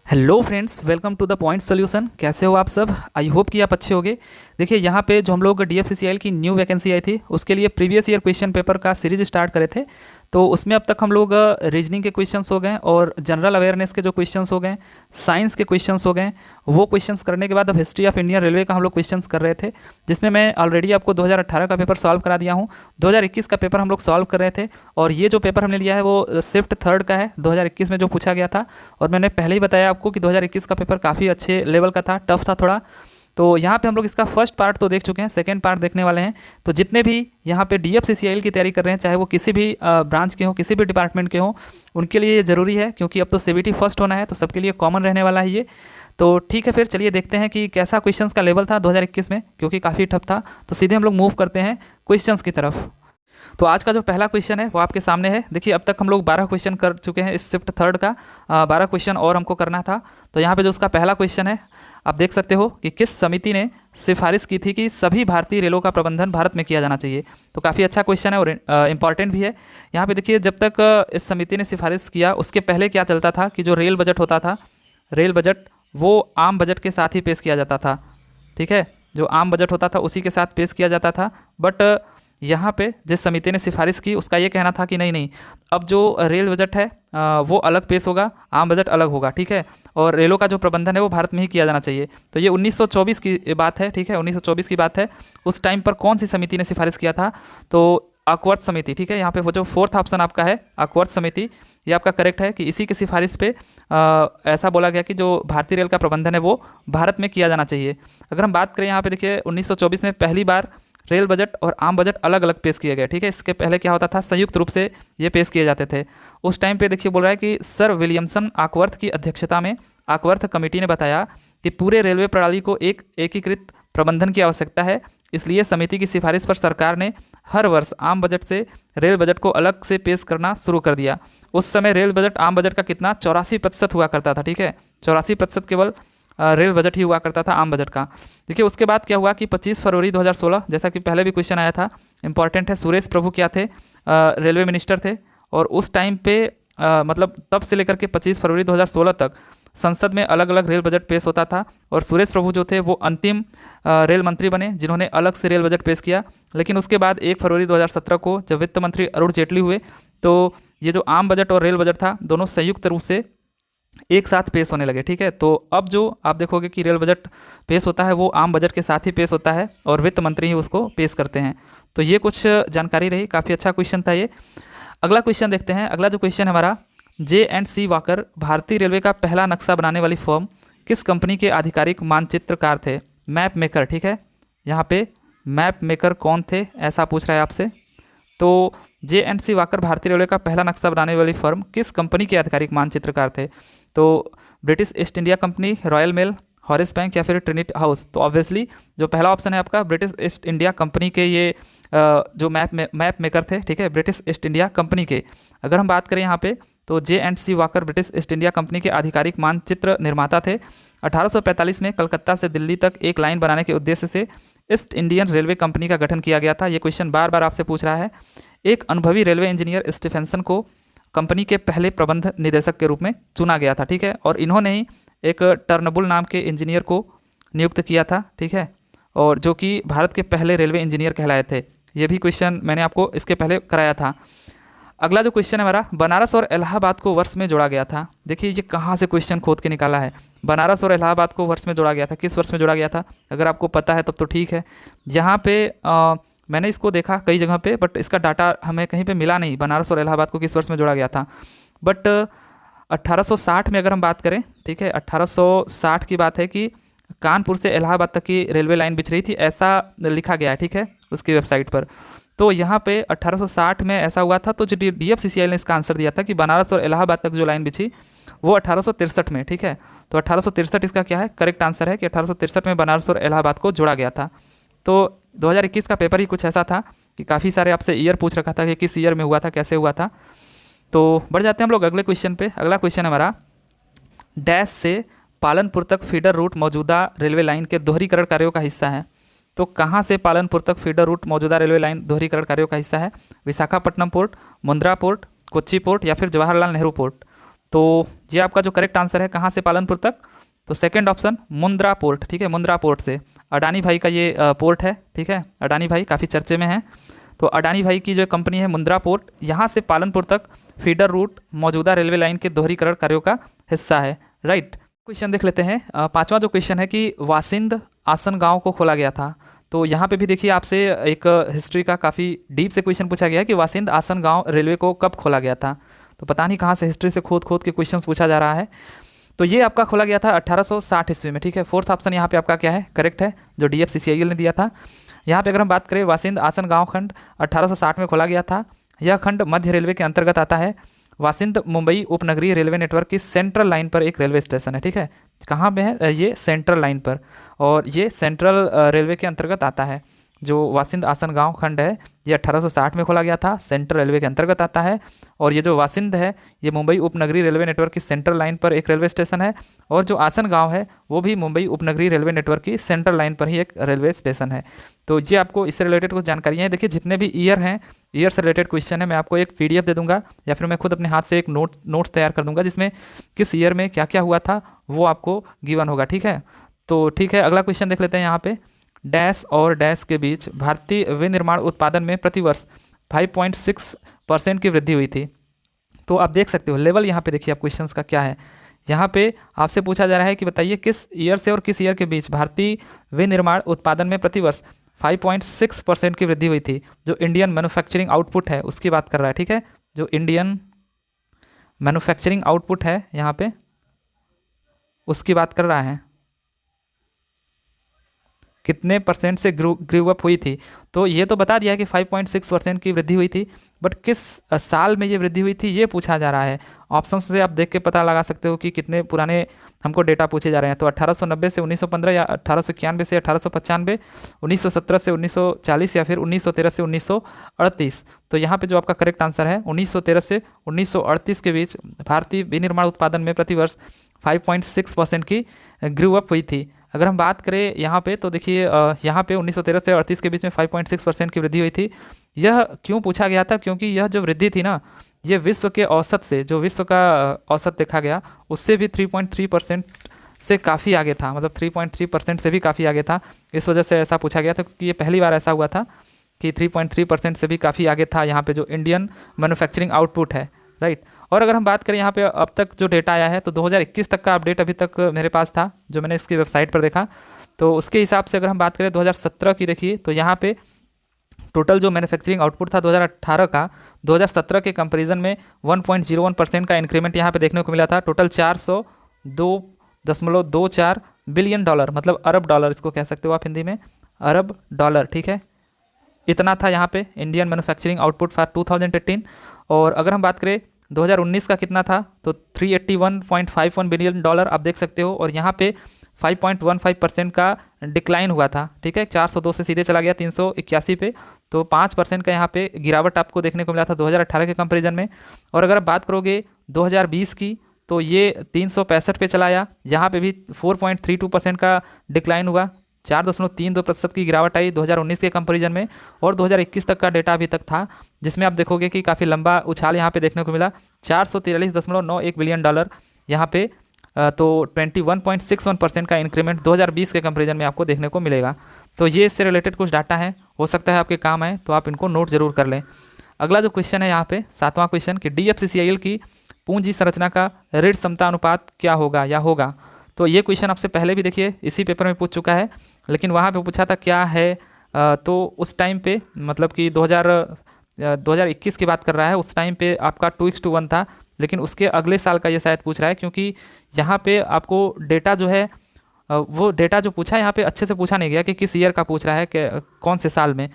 Hello friends, welcome to the point solution. कैसे हो आप सब? आई होप कि आप अच्छे होगे। देखिए, यहाँ पे जो हम लोग DFCCIL की न्यू वैकेंसी आई थी उसके लिए प्रीवियस ईयर क्वेश्चन पेपर का सीरीज स्टार्ट करे थे। तो उसमें अब तक हम लोग रीजनिंग के क्वेश्चंस हो गए और जनरल अवेयरनेस के जो क्वेश्चंस हो गए, साइंस के क्वेश्चंस हो गए। वो क्वेश्चंस करने के बाद अब हिस्ट्री ऑफ इंडियन रेलवे का हम लोग क्वेश्चंस कर रहे थे, जिसमें मैं ऑलरेडी आपको 2018 का पेपर सॉल्व करा दिया हूँ। 2021 का पेपर हम लोग सॉल्व कर रहे थे और ये जो पेपर हमने लिया है वो शिफ्ट थर्ड का है, 2021 में जो पूछा गया था। और मैंने पहले ही बताया आपको कि 2021 का पेपर काफ़ी अच्छे लेवल का था, टफ था थोड़ा। तो यहाँ पे हम लोग इसका फर्स्ट पार्ट तो देख चुके हैं, सेकंड पार्ट देखने वाले हैं। तो जितने भी यहाँ पे DFCCIL की तैयारी कर रहे हैं, चाहे वो किसी भी ब्रांच के हों, किसी भी डिपार्टमेंट के हों, उनके लिए ये ज़रूरी है, क्योंकि अब तो CBT फर्स्ट होना है, तो सबके लिए कॉमन रहने वाला है ये। तो ठीक है, फिर चलिए देखते हैं कि कैसा क्वेश्चंस का लेवल था 2021 में, क्योंकि काफ़ी टफ था। तो सीधे हम लोग मूव करते हैं क्वेश्चंस की तरफ। तो आज का जो पहला क्वेश्चन है वो आपके सामने है। देखिए, अब तक हम लोग 12 क्वेश्चन कर चुके हैं इस शिफ्ट थर्ड का। 12 क्वेश्चन और हमको करना था। तो यहाँ पे जो उसका पहला क्वेश्चन है, आप देख सकते हो कि किस समिति ने सिफारिश की थी कि सभी भारतीय रेलों का प्रबंधन भारत में किया जाना चाहिए। तो काफ़ी अच्छा क्वेश्चन है और इम्पॉर्टेंट भी है। यहाँ पे देखिए, जब तक इस समिति ने सिफारिश किया उसके पहले क्या चलता था कि जो रेल बजट होता था, रेल बजट वो आम बजट के साथ ही पेश किया जाता था। ठीक है, जो आम बजट होता था उसी के साथ पेश किया जाता था। बट यहाँ पे जिस समिति ने सिफारिश की उसका ये कहना था कि नहीं नहीं, अब जो रेल बजट है वो अलग पेश होगा, आम बजट अलग होगा। ठीक है, और रेलों का जो प्रबंधन है वो भारत में ही किया जाना चाहिए। तो ये 1924 की बात है। ठीक है, 1924 की बात है। उस टाइम पर कौन सी समिति ने सिफारिश किया था? तो अकवर्थ समिति। ठीक है, यहाँ पे वो जो फोर्थ ऑप्शन आपका है अकवर्थ समिति, ये आपका करेक्ट है कि इसी की सिफारिश पे ऐसा बोला गया कि जो भारतीय रेल का प्रबंधन है वो भारत में किया जाना चाहिए। अगर हम बात करें यहाँ पे, देखिए 1924 में पहली बार रेल बजट और आम बजट अलग अलग पेश किए गए। ठीक है, इसके पहले क्या होता था, संयुक्त रूप से ये पेश किए जाते थे। उस टाइम पे देखिए बोल रहा है कि सर विलियमसन आकवर्थ की अध्यक्षता में आकवर्थ कमेटी ने बताया कि पूरे रेलवे प्रणाली को एक एकीकृत प्रबंधन की आवश्यकता है। इसलिए समिति की सिफारिश पर सरकार ने हर वर्ष आम बजट से रेल बजट को अलग से पेश करना शुरू कर दिया। उस समय रेल बजट आम बजट का कितना 84% हुआ करता था। ठीक है, 84% केवल रेल बजट ही हुआ करता था आम बजट का। देखिए, उसके बाद क्या हुआ कि 25 फरवरी 2016, जैसा कि पहले भी क्वेश्चन आया था, इंपॉर्टेंट है, सुरेश प्रभु क्या थे? रेलवे मिनिस्टर थे। और उस टाइम पे मतलब तब से लेकर के 25 फरवरी 2016 तक संसद में अलग अलग रेल बजट पेश होता था। और सुरेश प्रभु जो थे वो अंतिम रेल मंत्री बने जिन्होंने अलग से रेल बजट पेश किया। लेकिन उसके बाद 1 फरवरी 2017 को जब वित्त मंत्री अरुण जेटली हुए, तो ये जो आम बजट और रेल बजट था दोनों संयुक्त रूप से एक साथ पेश होने लगे। ठीक है, तो अब जो आप देखोगे कि रेल बजट पेश होता है वो आम बजट के साथ ही पेश होता है और वित्त मंत्री ही उसको पेश करते हैं। तो ये कुछ जानकारी रही, काफ़ी अच्छा क्वेश्चन था ये। अगला क्वेश्चन देखते हैं। अगला जो क्वेश्चन है हमारा, J&C वाकर भारतीय रेलवे का पहला नक्शा बनाने वाली फर्म किस कंपनी के आधिकारिक मानचित्रकार थे? Map maker. ठीक है, यहाँ पे मैप मेकर कौन थे ऐसा पूछ रहा है आपसे। तो J&C वाकर भारतीय रेलवे का पहला नक्शा बनाने वाली फर्म किस कंपनी के आधिकारिक मानचित्रकार थे? तो British East India Company, Royal Mail, Harris Bank या फिर ट्रिनिटी हाउस। तो ऑब्वियसली जो पहला ऑप्शन है आपका ब्रिटिश ईस्ट इंडिया कंपनी के ये जो मैप मेकर थे। ठीक है, ब्रिटिश ईस्ट इंडिया कंपनी के। अगर हम बात करें यहाँ पे, तो J&C walker British East India company के आधिकारिक मानचित्र निर्माता थे। 1845 में कलकत्ता से दिल्ली तक एक लाइन बनाने के उद्देश्य से ईस्ट इंडियन रेलवे कंपनी का गठन किया गया था। ये क्वेश्चन बार बार आपसे पूछ रहा है। एक अनुभवी रेलवे इंजीनियर स्टीफेंसन को कंपनी के पहले प्रबंध निदेशक के रूप में चुना गया था। ठीक है, और इन्होंने ही एक टर्नबुल नाम के इंजीनियर को नियुक्त किया था। ठीक है, और जो कि भारत के पहले रेलवे इंजीनियर कहलाए थे। ये भी क्वेश्चन मैंने आपको इसके पहले कराया था। अगला जो क्वेश्चन है हमारा, बनारस और इलाहाबाद को वर्ष में जोड़ा गया था। देखिए, ये कहाँ से क्वेश्चन खोद के निकाला है। बनारस और इलाहाबाद को वर्ष में जोड़ा गया था, किस वर्ष में जोड़ा गया था? अगर आपको पता है तब तो ठीक है। यहाँ पे मैंने इसको देखा कई जगह पे, बट इसका डाटा हमें कहीं पे मिला नहीं, बनारस और इलाहाबाद को किस वर्ष में जोड़ा गया था। बट 1860 में अगर हम बात करें, ठीक है, 1860 की बात है कि कानपुर से इलाहाबाद तक की रेलवे लाइन बिछ रही थी, ऐसा लिखा गया है। ठीक है, उसकी वेबसाइट पर। तो यहाँ पे 1860 में ऐसा हुआ था। तो जो DFCCIL ने इसका आंसर दिया था कि बनारस और इलाहाबाद तक जो लाइन बिछी वो 1863 में। ठीक है, तो 1863 इसका क्या है, करेक्ट आंसर है कि 1863 में बनारस और इलाहाबाद को जोड़ा गया था। तो 2021 का पेपर ही कुछ ऐसा था कि काफ़ी सारे आपसे ईयर पूछ रखा था कि किस ईयर में हुआ था, कैसे हुआ था। तो बढ़ जाते हैं हम लोग अगले क्वेश्चन पे। अगला क्वेश्चन है हमारा, डैश से पालनपुर तक फीडर रूट मौजूदा रेलवे लाइन के दोहरीकरण कार्यों का हिस्सा है। तो कहाँ से पालनपुर तक फीडर रूट मौजूदा रेलवे लाइन दोहरीकरण कार्यों का हिस्सा है? Visakhapatnam port, Mundra port, Kochi port या फिर जवाहरलाल नेहरू पोर्ट। तो ये आपका जो करेक्ट आंसर है, कहाँ से पालनपुर तक, तो सेकंड ऑप्शन मुंद्रा पोर्ट, ठीक है, मुंद्रा पोर्ट से। अडानी भाई का ये पोर्ट है, ठीक है, अडानी भाई काफ़ी चर्चे में है। तो अडानी भाई की जो कंपनी है मुंद्रा पोर्ट, यहाँ से पालनपुर तक फीडर रूट मौजूदा रेलवे लाइन के दोहरीकरण कार्यों का हिस्सा है, राइट। क्वेश्चन देख लेते हैं। पांचवा जो क्वेश्चन है कि वासिंद आसन गांव को खोला गया था। तो यहाँ पे भी देखिए आपसे एक हिस्ट्री का काफ़ी डीप से क्वेश्चन पूछा गया है कि वासिंद आसन गांव रेलवे को कब खोला गया था। तो पता नहीं कहाँ से हिस्ट्री से खोद खोद के क्वेश्चन पूछा जा रहा है। तो ये आपका खोला गया था 1860 ईस्वी में, ठीक है। फोर्थ ऑप्शन यहाँ पे आपका क्या है, करेक्ट है, जो DFCCIL ने दिया था। यहाँ पे अगर हम बात करें, वासिंद आसन गांव खंड 1860 में खोला गया था। यह खंड मध्य रेलवे के अंतर्गत आता है। वासिंद मुंबई उपनगरीय रेलवे नेटवर्क की सेंट्रल लाइन पर एक रेलवे स्टेशन है, ठीक है। कहाँ पे है ये, सेंट्रल लाइन पर, और ये सेंट्रल रेलवे के अंतर्गत आता है। जो वासिंद आसन गांव खंड है ये 1860 में खोला गया था, सेंट्रल रेलवे के अंतर्गत आता है। और ये जो वासिंद है ये मुंबई उपनगरीय रेलवे नेटवर्क की सेंट्रल लाइन पर एक रेलवे स्टेशन है। और जो आसन गांव है वो भी मुंबई उपनगरीय रेलवे नेटवर्क की सेंट्रल लाइन पर ही एक रेलवे स्टेशन है। तो ये आपको इससे रिलेटेड कुछ जानकारियाँ हैं। देखिए जितने भी ईयर हैं, ईयर से रिलेटेड क्वेश्चन है, मैं आपको एक PDF दे दूंगा या फिर मैं खुद अपने हाथ से एक नोट्स तैयार कर दूंगा जिसमें किस ईयर में क्या क्या हुआ था वो आपको गिवन होगा, ठीक है। तो ठीक है, अगला क्वेश्चन देख लेते हैं। यहाँ पे डैश और डैश के बीच भारतीय विनिर्माण उत्पादन में प्रतिवर्ष 5.6% की वृद्धि हुई थी। तो आप देख सकते हो लेवल, यहाँ पे देखिए आप क्वेश्चंस का क्या है। यहाँ पे आपसे पूछा जा रहा है कि बताइए किस ईयर से और किस ईयर के बीच भारतीय विनिर्माण उत्पादन में प्रतिवर्ष 5.6% की वृद्धि हुई थी। जो इंडियन मैन्युफैक्चरिंग आउटपुट है उसकी बात कर रहा है, ठीक है, जो इंडियन मैन्युफैक्चरिंग आउटपुट है यहाँ पे उसकी बात कर रहा है, कितने परसेंट से ग्रू अप हुई थी। तो ये तो बता दिया है कि 5.6% की वृद्धि हुई थी, बट किस साल में ये वृद्धि हुई थी ये पूछा जा रहा है। ऑप्शन से आप देख के पता लगा सकते हो कि कितने पुराने हमको डेटा पूछे जा रहे हैं। तो 1890 से 1915 या 1891 से 1895, 1917 से 1940 या फिर 1913 से 1938। तो यहाँ पे जो आपका करेक्ट आंसर है 1913 से 1938 के बीच भारतीय विनिर्माण उत्पादन में प्रतिवर्ष 5.6% की ग्रू अप हुई थी। अगर हम बात करें यहाँ पे तो देखिए यहाँ पे 1913 से 38 के बीच में 5.6% की वृद्धि हुई थी। यह क्यों पूछा गया था, क्योंकि यह जो वृद्धि थी ना ये विश्व के औसत से, जो विश्व का औसत देखा गया उससे भी 3.3% से काफ़ी आगे था, मतलब 3.3% से भी काफ़ी आगे था। इस वजह से ऐसा पूछा गया था क्योंकि ये पहली बार ऐसा हुआ था कि 3.3% से भी काफ़ी आगे था यहाँ पे जो इंडियन मैन्युफैक्चरिंग आउटपुट है, राइट। और अगर हम बात करें यहाँ पे अब तक जो डेटा आया है तो 2021 तक का अपडेट अभी तक मेरे पास था जो मैंने इसकी वेबसाइट पर देखा। तो उसके हिसाब से अगर हम बात करें 2017 की देखिए तो यहाँ पे टोटल जो मैन्युफैक्चरिंग आउटपुट था 2018 का 2017 के कंपैरिजन में 1.01% का इंक्रीमेंट यहाँ पे देखने को मिला था। टोटल 402.24 बिलियन डॉलर, मतलब अरब डॉलर इसको कह सकते हो आप हिंदी में, अरब डॉलर, ठीक है, इतना था यहाँ पे इंडियन मैन्युफैक्चरिंग आउटपुट फॉर 2018। और अगर हम बात करें 2019 का कितना था तो 381.51 बिलियन डॉलर आप देख सकते हो। और यहाँ पे 5.15% का डिक्लाइन हुआ था, ठीक है, 402 से सीधे चला गया 381 पे। तो 5% का यहाँ पे गिरावट आपको देखने को मिला था 2018 के कंपैरिजन में। और अगर आप बात करोगे 2020 की तो ये 365 पे चला आया, यहाँ पे भी 4.32% का डिक्लाइन हुआ, 4.32% की गिरावट आई 2019 के कंपैरिजन में। और 2021 तक का डेटा अभी तक था जिसमें आप देखोगे कि काफ़ी लंबा उछाल यहाँ पे देखने को मिला, 443.91 बिलियन डॉलर यहाँ पे। तो 21.61% का इंक्रीमेंट 2020 के कंपैरिजन में आपको देखने को मिलेगा। तो ये इससे रिलेटेड कुछ डाटा है, हो सकता है आपके काम आए, तो आप इनको नोट जरूर कर लें। अगला जो क्वेश्चन है यहाँ पे 7वां क्वेश्चन कि DFCCIL की पूंजी संरचना का ऋण क्षमता अनुपात क्या होगा या होगा। तो ये क्वेश्चन आपसे पहले भी देखिए इसी पेपर में पूछ चुका है, लेकिन वहाँ पे पूछा था क्या है। तो उस टाइम पे मतलब कि 2021 की बात कर रहा है, उस टाइम पे आपका 2:1 था, लेकिन उसके अगले साल का ये शायद पूछ रहा है क्योंकि यहाँ पे आपको डेटा जो है वो डेटा जो पूछा है यहाँ पे अच्छे से पूछा नहीं गया कि किस ईयर का पूछ रहा है कि कौन से साल में।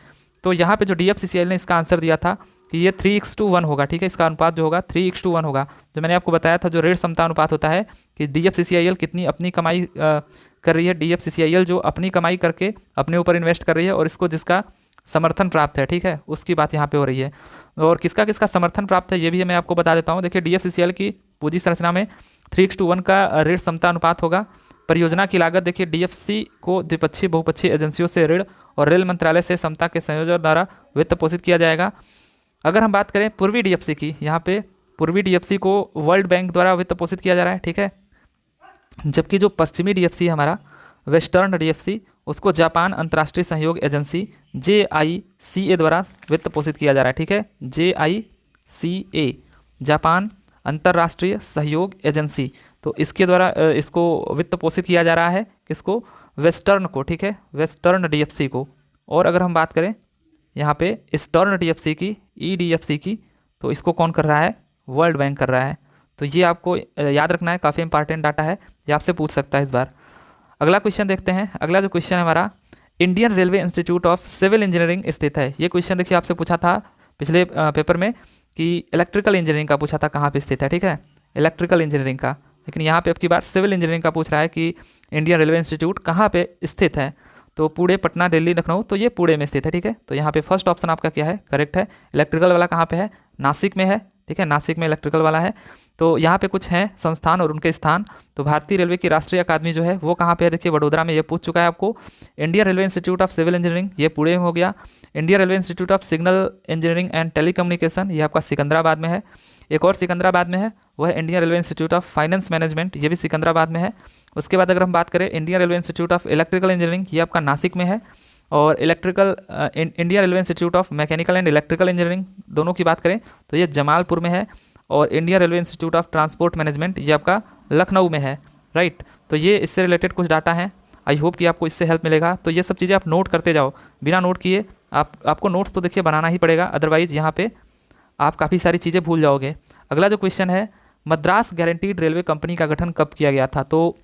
तो यहाँ पे जो DFCCIL ने इसका आंसर दिया था कि ये 3:1 होगा, ठीक है, इसका अनुपात जो होगा 3:1 होगा। जो मैंने आपको बताया था जो ऋण क्षमता अनुपात होता है कि DFCCIL कितनी अपनी कमाई कर रही है, DFCCIL जो अपनी कमाई करके अपने ऊपर इन्वेस्ट कर रही है और इसको जिसका समर्थन प्राप्त है, ठीक है, उसकी बात यहाँ पे हो रही है। और किसका किसका समर्थन प्राप्त है ये भी मैं आपको बता देता हूँ। देखिए DFCCIL की पूंजी संरचना में 3:1 का ऋण क्षमता अनुपात होगा। परियोजना की लागत देखिए DFC को द्विपक्षीय बहुपक्षीय एजेंसियों से ऋण और रेल मंत्रालय से समता के संयोजन द्वारा वित्त पोषित किया जाएगा। अगर हम बात करें पूर्वी DFC की, यहाँ पे पूर्वी डीएफसी को वर्ल्ड बैंक द्वारा वित्त पोषित किया जा रहा है, ठीक है। जबकि जो पश्चिमी डीएफसी है हमारा, वेस्टर्न डीएफसी, उसको जापान अंतर्राष्ट्रीय सहयोग एजेंसी JICA द्वारा वित्त पोषित किया जा रहा है, ठीक है। JICA, जापान अंतर्राष्ट्रीय सहयोग एजेंसी, तो इसके द्वारा इसको वित्त पोषित किया जा रहा है, किसको? वेस्टर्न को, ठीक है, वेस्टर्न डीएफसी को। और अगर हम बात करें यहाँ पे ईस्टर्न डीएफसी की, EDFC की, तो इसको कौन कर रहा है? वर्ल्ड बैंक कर रहा है। तो ये आपको याद रखना है, काफ़ी इंपॉर्टेंट डाटा है, ये आपसे पूछ सकता है इस बार। अगला क्वेश्चन देखते हैं। अगला जो क्वेश्चन है हमारा, Indian Railway Institute of Civil Engineering स्थित है। ये क्वेश्चन देखिए आपसे पूछा था पिछले पेपर में कि इलेक्ट्रिकल इंजीनियरिंग का पूछा था कहाँ पे स्थित है, ठीक है, इलेक्ट्रिकल इंजीनियरिंग का। लेकिन यहाँ पे अब की बार सिविल इंजीनियरिंग का पूछ रहा है कि इंडियन रेलवे इंस्टीट्यूट कहाँ पे स्थित है। तो पुणे, पटना, दिल्ली, लखनऊ, तो ये पुणे में स्थित है, ठीक है। तो यहाँ पे फर्स्ट ऑप्शन आपका क्या है? करेक्ट है। इलेक्ट्रिकल वाला कहाँ पे है? नासिक में है, ठीक है, नासिक में इलेक्ट्रिकल वाला है। तो यहाँ पे कुछ हैं संस्थान और उनके स्थान। तो भारतीय रेलवे की राष्ट्रीय अकादमी जो है वो कहाँ पे है? देखिए वडोदरा में, ये पूछ चुका है आपको। Indian Railway Institute of Civil Engineering, ये पुणे में हो गया। Indian Railway Institute of Signal Engineering and Telecommunication, ये आपका सिकंदराबाद में है। एक और सिकंदराबाद में है, वो है Indian Railway Institute of finance management, ये भी सिकंदराबाद में है। उसके बाद अगर हम बात करें Indian Railway Institute of electrical engineering, ये आपका नासिक में है। और Indian Railway Institute of mechanical and electrical engineering, दोनों की बात करें तो ये जमालपुर में है। और Indian Railway Institute of transport management, ये आपका लखनऊ में है, राइट। तो ये इससे रिलेटेड कुछ डाटा हैं, आई होप कि आपको इससे हेल्प मिलेगा। तो ये सब चीज़ें आप नोट करते जाओ, बिना नोट किए आपको नोट्स तो देखिए बनाना ही पड़ेगा, अदरवाइज़ यहाँ पे आप काफ़ी सारी चीज़ें भूल जाओगे। अगला जो क्वेश्चन है, मद्रास गारंटीड रेलवे कंपनी का गठन कब किया गया था? तो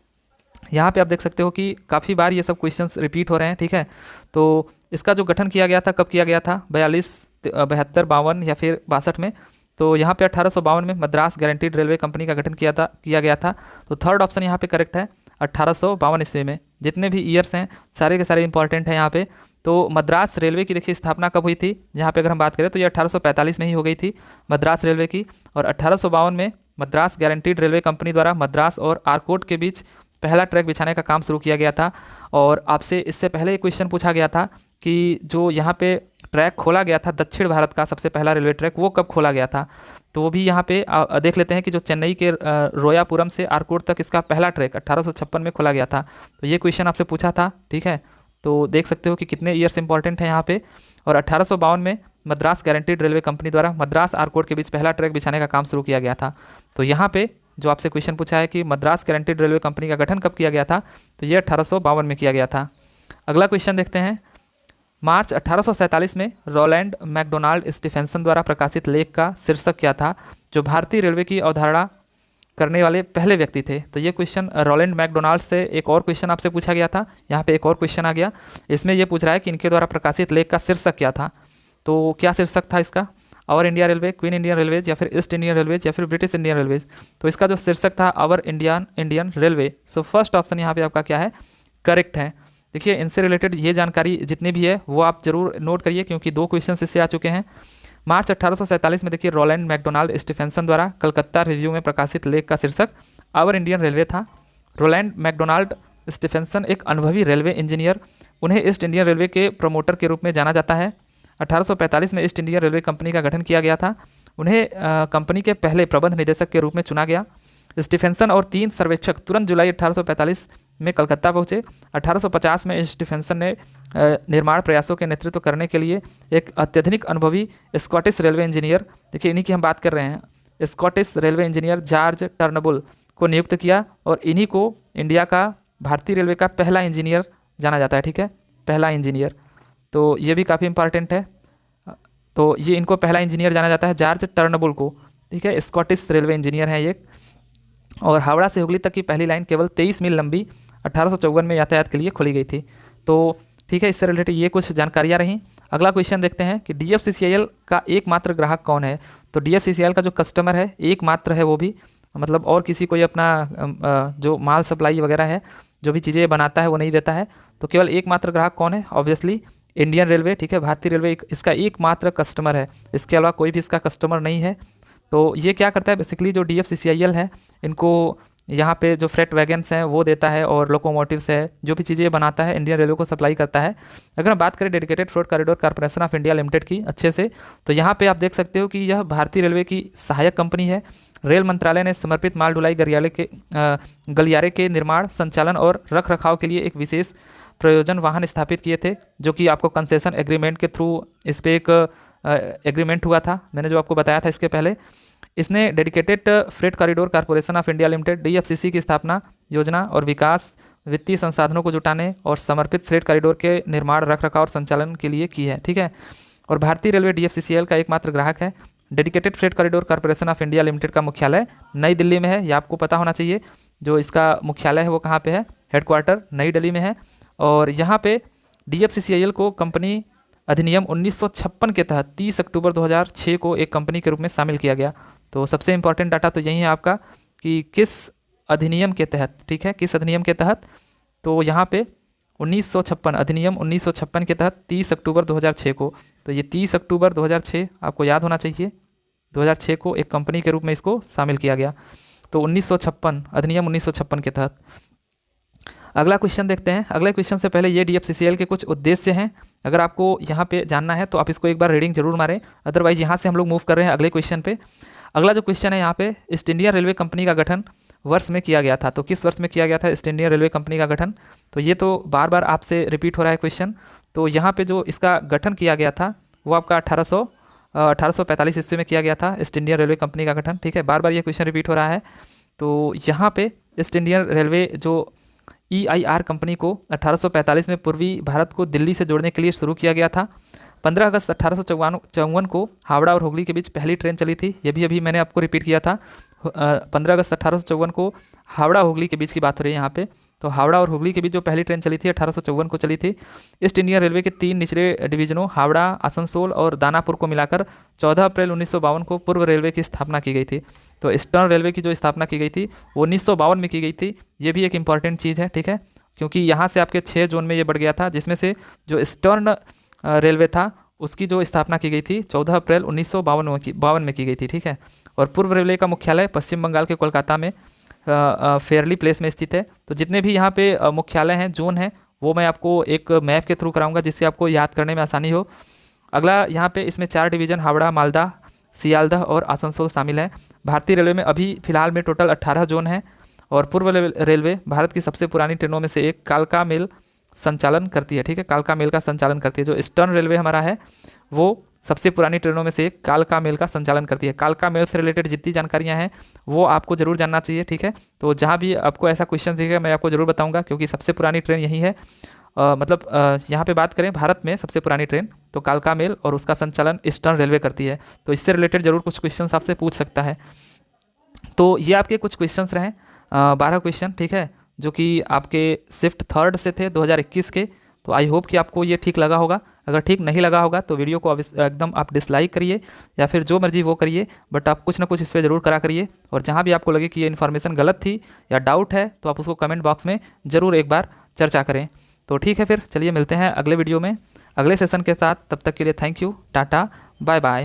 यहाँ पे आप देख सकते हो कि काफ़ी बार ये सब क्वेश्चंस रिपीट हो रहे हैं, ठीक है। तो इसका जो गठन किया गया था, कब किया गया था? 42, 72, 52 या फिर 62 में। तो यहाँ पे 1852 में मद्रास गारंटीड रेलवे कंपनी का गठन किया गया था। तो थर्ड ऑप्शन यहाँ पे करेक्ट है, 1852 ईस्वी में। जितने भी ईयर्स हैं सारे के सारे इंपॉर्टेंट हैं यहाँ पे। तो मद्रास रेलवे की देखिए स्थापना कब हुई थी, यहाँ पे अगर हम बात करें तो ये 1845 में ही हो गई थी मद्रास रेलवे की। और 1852 में मद्रास गारंटीड रेलवे कंपनी द्वारा मद्रास और आरकोट के बीच पहला ट्रैक बिछाने का काम शुरू किया गया था। और आपसे इससे पहले एक क्वेश्चन पूछा गया था कि जो यहाँ पे ट्रैक खोला गया था दक्षिण भारत का सबसे पहला रेलवे ट्रैक, वो कब खोला गया था? तो वो भी यहाँ पे देख लेते हैं कि जो चेन्नई के रोयापुरम से आरकोट तक इसका पहला ट्रैक 1856 में खोला गया था। तो ये क्वेश्चन आपसे पूछा था, ठीक है। तो देख सकते हो कि कितने ईयर्स इंपॉर्टेंट हैं यहाँ पे। और 1852 में मद्रास गारंटीड रेलवे कंपनी द्वारा मद्रास आरकोट के बीच पहला ट्रैक बिछाने का काम शुरू किया गया था। तो यहाँ पे जो आपसे क्वेश्चन पूछा है कि मद्रास गारंटीड रेलवे कंपनी का गठन कब किया गया था, तो ये 1852 में किया गया था। अगला क्वेश्चन देखते हैं। मार्च 1847 में रोलैंड मैकडोनाल्ड स्टीफेंसन द्वारा प्रकाशित लेख का शीर्षक क्या था, जो भारतीय रेलवे की अवधारणा करने वाले पहले व्यक्ति थे? तो ये क्वेश्चन रोलैंड मैकडोनाल्ड से एक और क्वेश्चन आपसे पूछा गया था। यहाँ पे एक और क्वेश्चन आ गया, इसमें ये पूछ रहा है कि इनके द्वारा प्रकाशित लेख का शीर्षक क्या था। तो क्या शीर्षक था इसका? Our India Railway, Queen Indian Railways, या फिर ईस्ट इंडियन रेलवेज, या फिर ब्रिटिश इंडियन रेलवेज। तो इसका जो शीर्षक था Our Indian Railway. So first option यहाँ पे आपका क्या है? करेक्ट है। देखिए इनसे रिलेटेड ये जानकारी जितनी भी है वो आप जरूर नोट करिए, क्योंकि 2 क्वेश्चन इससे आ चुके हैं। मार्च 1847 में देखिए रोलैंड मैकडोनाल्ड स्टीफेंसन द्वारा कलकत्ता रिव्यू में प्रकाशित लेख का शीर्षक आवर इंडियन रेलवे था। रोलैंड मैकडोनाल्ड स्टीफेंसन एक अनुभवी रेलवे इंजीनियर, उन्हें ईस्ट इंडियन रेलवे के प्रमोटर के रूप में जाना जाता है। 1845 में ईस्ट इंडियन रेलवे कंपनी का गठन किया गया था। उन्हें कंपनी के पहले प्रबंध निदेशक के रूप में चुना गया। स्टीफेंसन और 3 सर्वेक्षक तुरंत जुलाई 1845 में कलकत्ता पहुंचे। 1850 में स्टीफेंसन ने निर्माण प्रयासों के नेतृत्व करने के लिए एक अत्यधिक अनुभवी स्कॉटिश रेलवे इंजीनियर, देखिए इन्हीं की हम बात कर रहे हैं, Scottish railway engineer George Turnbull को नियुक्त किया। और इन्हीं को इंडिया का भारतीय रेलवे का पहला इंजीनियर जाना जाता है, ठीक है, पहला इंजीनियर। तो ये भी काफ़ी इंपॉर्टेंट है। तो ये इनको पहला इंजीनियर जाना जाता है, जॉर्ज टर्नबुल को, ठीक है, स्कॉटिश रेलवे इंजीनियर हैं ये। और हावड़ा से हुगली तक की पहली लाइन केवल 23 मील लंबी 1854 में यातायात के लिए खोली गई थी। तो ठीक है, इससे रिलेटेड ये कुछ जानकारियाँ रहीं। अगला क्वेश्चन देखते हैं कि DFCCIL का एकमात्र ग्राहक कौन है? तो DFCCIL का जो कस्टमर है एकमात्र है, वो भी मतलब और किसी को ये अपना जो माल सप्लाई वगैरह है, जो भी चीज़ें बनाता है वो नहीं देता है। तो केवल एकमात्र ग्राहक कौन है? ऑब्वियसली इंडियन रेलवे, ठीक है, भारतीय रेलवे इसका एकमात्र कस्टमर है, इसके अलावा कोई भी इसका कस्टमर नहीं है। तो ये क्या करता है बेसिकली, जो DFCCIL है इनको यहाँ पे जो फ्रेट वैगन्स हैं वो देता है, और लोकोमोटिव्स है, जो भी चीज़ें ये बनाता है इंडियन रेलवे को सप्लाई करता है। अगर हम बात करें dedicated freight corridor corporation of India limited की अच्छे से, तो यहाँ पे आप देख सकते हो कि यह भारतीय रेलवे की सहायक कंपनी है। रेल मंत्रालय ने समर्पित माल ढुलाई गलियारे के निर्माण, संचालन और रख रखाव के लिए एक विशेष प्रयोजन वाहन स्थापित किए थे, जो कि आपको कंसेशन एग्रीमेंट के थ्रू इस पर एक एग्रीमेंट हुआ था, मैंने जो आपको बताया था इसके पहले। इसने dedicated freight corridor corporation of India limited DFCC की स्थापना, योजना और विकास, वित्तीय संसाधनों को जुटाने और समर्पित फ्रेट कॉरिडोर के निर्माण, रख रखाव और संचालन के लिए की है, ठीक है। और भारतीय रेलवे DFCCL का एकमात्र ग्राहक है। Dedicated freight corridor corporation of India limited का मुख्यालय नई दिल्ली में है, ये आपको पता होना चाहिए। जो इसका मुख्यालय है वो कहाँ पे है, हेडक्वार्टर नई दिल्ली में है। और यहाँ पे DFCCIL को कंपनी अधिनियम 1956 के तहत 30 अक्टूबर 2006 को एक कंपनी के रूप में शामिल किया गया। तो सबसे इंपॉर्टेंट डाटा तो यही है आपका कि किस अधिनियम के तहत, ठीक है, किस अधिनियम के तहत। तो यहाँ पे 1956 अधिनियम 1956 के तहत 30 अक्टूबर 2006 को, तो ये 30 अक्टूबर 2006 आपको याद होना चाहिए, 2006 को एक कंपनी के रूप में इसको शामिल किया गया। तो 1956 अधिनियम 1956 के तहत। अगला क्वेश्चन देखते हैं। अगले क्वेश्चन से पहले ये DFCCL के कुछ उद्देश्य हैं, अगर आपको यहाँ पे जानना है तो आप इसको एक बार रीडिंग जरूर मारें। अदरवाइज यहाँ से हम लोग मूव कर रहे हैं अगले क्वेश्चन पे। अगला जो क्वेश्चन है यहाँ पे, ईस्ट इंडियन रेलवे कंपनी का गठन वर्ष में किया गया था। तो किस वर्ष में किया गया था ईस्ट इंडियन रेलवे कंपनी का गठन? तो ये तो बार बार आपसे रिपीट हो रहा है क्वेश्चन। तो यहाँ पे जो इसका गठन किया गया था वो आपका 1845 ईस्वी में किया गया था, ईस्ट इंडियन रेलवे कंपनी का गठन, ठीक है। बार बार ये क्वेश्चन रिपीट हो रहा है। तो यहाँ पे ईस्ट इंडियन रेलवे जो EIR कंपनी को 1845 में पूर्वी भारत को दिल्ली से जोड़ने के लिए शुरू किया गया था। 15 अगस्त 1854 को हावड़ा और हुगली के बीच पहली ट्रेन चली थी, ये भी अभी मैंने आपको रिपीट किया था। 15 अगस्त 1854 को हावड़ा हुगली के बीच की बात हो रही है यहाँ पे। तो हावड़ा और हुगली के बीच जो पहली ट्रेन चली थी 1854 को चली थी। ईस्ट इंडियन रेलवे के 3 निचले डिवीजनों हावड़ा, आसनसोल और दानापुर को मिलाकर 14 अप्रैल 1952 को पूर्व रेलवे की स्थापना की गई थी। तो ईस्टर्न रेलवे की जो स्थापना की गई थी वो 1952 में की गई थी। ये भी एक इंपॉर्टेंट चीज़ है, ठीक है, क्योंकि यहाँ से आपके 6 जोन में ये बढ़ गया था, जिसमें से जो ईस्टर्न रेलवे था उसकी जो स्थापना की गई थी 14 अप्रैल 1952 में की गई थी, ठीक है। और पूर्व रेलवे का मुख्यालय पश्चिम बंगाल के कोलकाता में फेयरली प्लेस में स्थित है। तो जितने भी यहाँ पे मुख्यालय हैं, जोन हैं, वो मैं आपको एक मैप के थ्रू कराऊंगा जिससे आपको याद करने में आसानी हो। अगला यहाँ पे इसमें 4 डिवीज़न हावड़ा, मालदा, सियालदह और आसनसोल शामिल है। भारतीय रेलवे में अभी फिलहाल में टोटल 18 जोन हैं। और पूर्व रेलवे भारत की सबसे पुरानी ट्रेनों में से एक कालका मेल संचालन करती है, ठीक है, कालका मेल का संचालन करती है। जो ईस्टर्न रेलवे हमारा है वो सबसे पुरानी ट्रेनों में से एक कालका मेल का संचालन करती है। कालका मेल से रिलेटेड जितनी जानकारियां हैं वो आपको जरूर जानना चाहिए, ठीक है। तो जहाँ भी आपको ऐसा क्वेश्चन दिखेगा मैं आपको जरूर बताऊंगा, क्योंकि सबसे पुरानी ट्रेन यही है। यहाँ पे बात करें भारत में सबसे पुरानी ट्रेन तो कालका मेल, और उसका संचालन ईस्टर्न रेलवे करती है। तो इससे रिलेटेड जरूर कुछ क्वेश्चन आपसे पूछ सकता है। तो ये आपके कुछ क्वेश्चंस रहे 12 क्वेश्चन, ठीक है, जो कि आपके शिफ्ट 3rd से थे 2021 के। तो आई होप कि आपको ये ठीक लगा होगा। अगर ठीक नहीं लगा होगा तो वीडियो को एकदम आप डिसलाइक करिए या फिर जो मर्जी वो करिए, बट आप कुछ ना कुछ इस पर ज़रूर करा करिए। और जहाँ भी आपको लगे कि ये इन्फॉर्मेशन गलत थी या डाउट है तो आप उसको कमेंट बॉक्स में ज़रूर एक बार चर्चा करें। तो ठीक है, फिर चलिए मिलते हैं अगले वीडियो में अगले सेशन के साथ। तब तक के लिए thank you, tata, bye bye.